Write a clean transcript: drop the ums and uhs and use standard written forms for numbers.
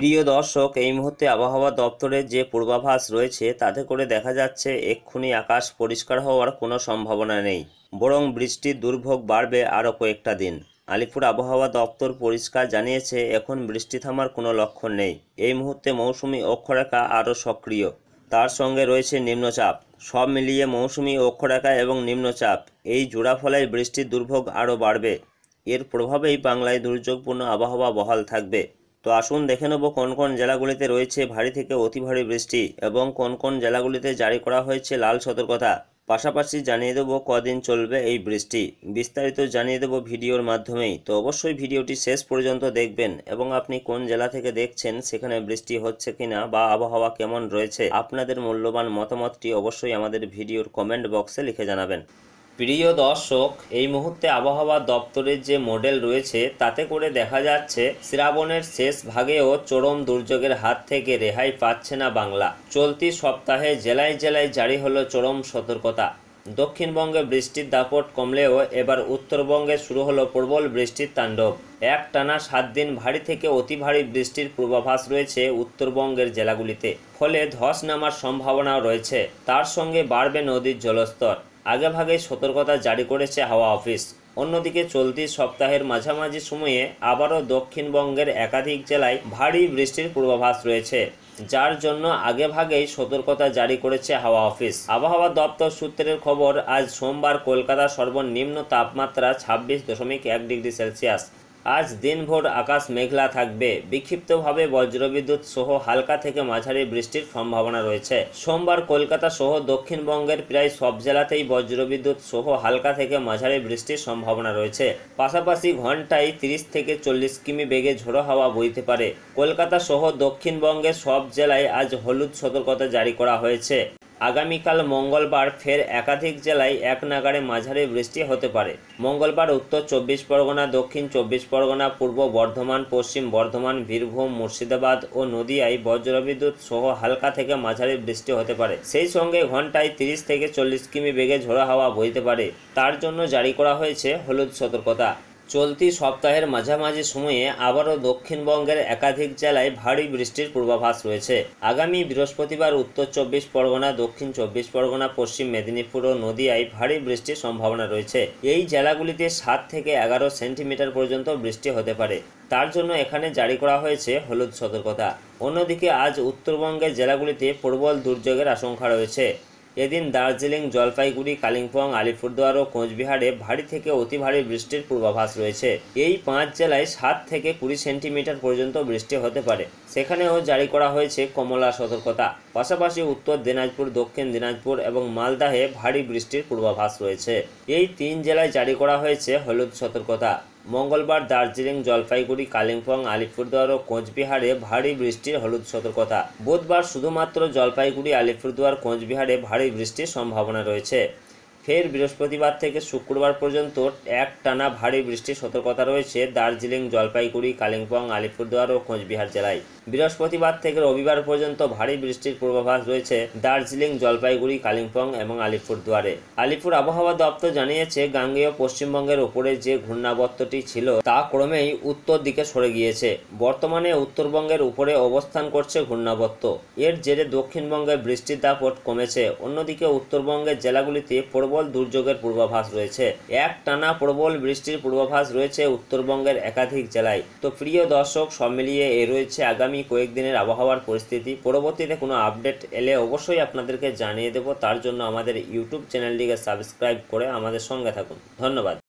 প্রিয় দর্শক, এই মুহূর্তে আবহাওয়া দপ্তরের যে পূর্বাভাস রয়েছে তাতে করে দেখা যাচ্ছে এক্ষুনি আকাশ পরিষ্কার হওয়ার কোনো সম্ভাবনা নেই, বরং বৃষ্টির দুর্ভোগ বাড়বে আরও কয়েকটা দিন। আলিপুর আবহাওয়া দপ্তর পরিষ্কার জানিয়েছে এখন বৃষ্টি থামার কোনো লক্ষণ নেই। এই মুহূর্তে মৌসুমি অক্ষরেখা আরও সক্রিয়, তার সঙ্গে রয়েছে নিম্নচাপ। সব মিলিয়ে মৌসুমি অক্ষরেখা এবং নিম্নচাপ এই জোড়া ফলে বৃষ্টির দুর্ভোগ আরও বাড়বে। এর প্রভাবেই বাংলায় দুর্যোগপূর্ণ আবহাওয়া বহাল থাকবে। তো আসুন দেখে নেব কোন কোন জেলাগুলিতে রয়েছে ভারী থেকে অতি ভারী বৃষ্টি এবং কোন কোন জেলাগুলিতে জারি করা হয়েছে লাল সতর্কতা। পাশাপাশি জানিয়ে দেব কদিন চলবে এই বৃষ্টি, বিস্তারিত জানিয়ে দেব ভিডিওর মাধ্যমেই। তো অবশ্যই ভিডিওটি শেষ পর্যন্ত দেখবেন এবং আপনি কোন জেলা থেকে দেখছেন, সেখানে বৃষ্টি হচ্ছে কিনা বা আবহাওয়া কেমন রয়েছে, আপনাদের মূল্যবান মতামতটি অবশ্যই আমাদের ভিডিওর কমেন্ট বক্সে লিখে জানাবেন। প্রিয় দর্শক, এই মুহূর্তে আবহাওয়া দপ্তরের যে মডেল রয়েছে তাতে করে দেখা যাচ্ছে শ্রাবণের শেষ ভাগেও চরম দুর্যোগের হাত থেকে রেহাই পাচ্ছে না বাংলা। চলতি সপ্তাহে জেলায় জেলায় জারি হলো চরম সতর্কতা। দক্ষিণবঙ্গে বৃষ্টির দাপট কমলেও এবার উত্তরবঙ্গে শুরু হলো প্রবল বৃষ্টির তাণ্ডব। একটানা 7 দিন ভারী থেকে অতি ভারী বৃষ্টির পূর্বাভাস রয়েছে উত্তরবঙ্গের জেলাগুলিতে, ফলে ধস নামার সম্ভাবনাও রয়েছে। তার সঙ্গে বাড়বে নদীর জলস্তর। আগেভাগেই সতর্কতা জারি করেছে হাওয়া অফিস। অন্যদিকে চলতি সপ্তাহের মাঝামাঝি সময়ে আবারও দক্ষিণবঙ্গের একাধিক জেলায় ভারী বৃষ্টির পূর্বাভাস রয়েছে, যার জন্য আগেভাগেই সতর্কতা জারি করেছে হাওয়া অফিস। আবহাওয়া দপ্তর সূত্রের খবর, আজ সোমবার কলকাতার সর্বনিম্ন তাপমাত্রা 26.1 ডিগ্রি সেলসিয়াস। আজ দিনভর আকাশ মেঘলা থাকবে, বিক্ষিপ্তভাবে বজ্রবিদ্যুৎ সহ হালকা থেকে মাঝারি বৃষ্টির সম্ভাবনা রয়েছে। সোমবার কলকাতা সহ দক্ষিণবঙ্গের প্রায় সব জেলাতেই বজ্রবিদ্যুৎ সহ হালকা থেকে মাঝারি বৃষ্টির সম্ভাবনা রয়েছে। পাশাপাশি ঘন্টায় 30 থেকে 40 কিমি বেগে ঝোড়ো হাওয়া বইতে পারে। কলকাতা সহ দক্ষিণবঙ্গের সব জেলায় আজ হলুদ সতর্কতা জারি করা হয়েছে। আগামীকাল মঙ্গলবার ফের একাধিক জেলায় এক নাগাড়ে মাঝারি বৃষ্টি হতে পারে। মঙ্গলবার উত্তর 24 পরগনা, দক্ষিণ 24 পরগনা, পূর্ব বর্ধমান, পশ্চিম বর্ধমান, বীরভূম, মুর্শিদাবাদ ও নদিয়ায় বজ্রবিদ্যুৎ সহ হালকা থেকে মাঝারি বৃষ্টি হতে পারে। সেই সঙ্গে ঘন্টায় 30 থেকে 40 কিমি বেগে ঝোড়ো হাওয়া বইতে পারে। তার জন্য জারি করা হয়েছে হলুদ সতর্কতা। চলতি সপ্তাহের মাঝামাঝি সময়ে আবারও দক্ষিণবঙ্গের একাধিক জেলায় ভারী বৃষ্টির পূর্বাভাস রয়েছে। আগামী বৃহস্পতিবার উত্তর 24 পরগনা, দক্ষিণ 24 পরগনা, পশ্চিম মেদিনীপুর ও নদিয়ায় ভারী বৃষ্টির সম্ভাবনা রয়েছে। এই জেলাগুলিতে 7 থেকে 11 সেন্টিমিটার পর্যন্ত বৃষ্টি হতে পারে। তার জন্য এখানে জারি করা হয়েছে হলুদ সতর্কতা। অন্যদিকে আজ উত্তরবঙ্গের জেলাগুলিতে প্রবল দুর্যোগের আশঙ্কা রয়েছে। এদিন দার্জিলিং, জলপাইগুড়ি, কালিম্পং, আলিপুরদুয়ার ও কোচবিহারে ভারী থেকে অতি ভারী বৃষ্টির পূর্বাভাস রয়েছে। এই 5 জেলায় 7 থেকে 20 সেন্টিমিটার পর্যন্ত বৃষ্টি হতে পারে। সেখানেও জারি করা হয়েছে কমলা সতর্কতা। পাশাপাশি উত্তর দিনাজপুর, দক্ষিণ দিনাজপুর এবং মালদাহে ভারী বৃষ্টির পূর্বাভাস রয়েছে। এই 3 জেলায় জারি করা হয়েছে হলুদ সতর্কতা। মঙ্গলবার দার্জিলিং, জলপাইগুড়ি, কালিম্পং, আলিপুরদুয়ার ও কোচবিহারে ভারী বৃষ্টির হলুদ সতর্কতা। বুধবার শুধুমাত্র জলপাইগুড়ি, আলিপুরদুয়ার, কোচবিহারে ভারী বৃষ্টির সম্ভাবনা রয়েছে। ফের বৃহস্পতিবার থেকে শুক্রবার পর্যন্ত একটানা ভারী বৃষ্টির সতর্কতা রয়েছে দার্জিলিং, জলপাইগুড়ি, কালিম্পং, আলিপুরদুয়ার ও কোচবিহার জেলায়। বৃহস্পতিবার থেকে রবিবার পর্যন্ত ভারী বৃষ্টির পূর্বাভাস রয়েছে দার্জিলিং, জলপাইগুড়ি, কালিম্পং এবং আলিপুরদুয়ারে। আলিপুর আবহাওয়া দপ্তর জানিয়েছে, গাঙ্গেয় পশ্চিমবঙ্গের উপরে যে ঘূর্ণাবর্তটি ছিল তা ক্রমেই উত্তর দিকে সরে গিয়েছে। বর্তমানে উত্তরবঙ্গের উপরে অবস্থান করছে ঘূর্ণাবর্ত। এর জেরে দক্ষিণবঙ্গে বৃষ্টির দাপট কমেছে। অন্যদিকে উত্তরবঙ্গের জেলাগুলিতে প্রবল দুর্যোগের পূর্বাভাস রয়েছে। একটানা প্রবল বৃষ্টির পূর্বাভাস রয়েছে উত্তরবঙ্গের একাধিক জেলায়। তো প্রিয় দর্শক, সব মিলিয়ে রয়েছে আগামী কয়েকদিনের আবহাওয়ার পরিস্থিতি। পরবর্তীতে কোনো আপডেট এলে অবশ্যই আপনাদেরকে জানিয়ে দেব। তার জন্য আমাদের ইউটিউব চ্যানেলটিকে সাবস্ক্রাইব করে আমাদের সঙ্গে থাকুন। ধন্যবাদ।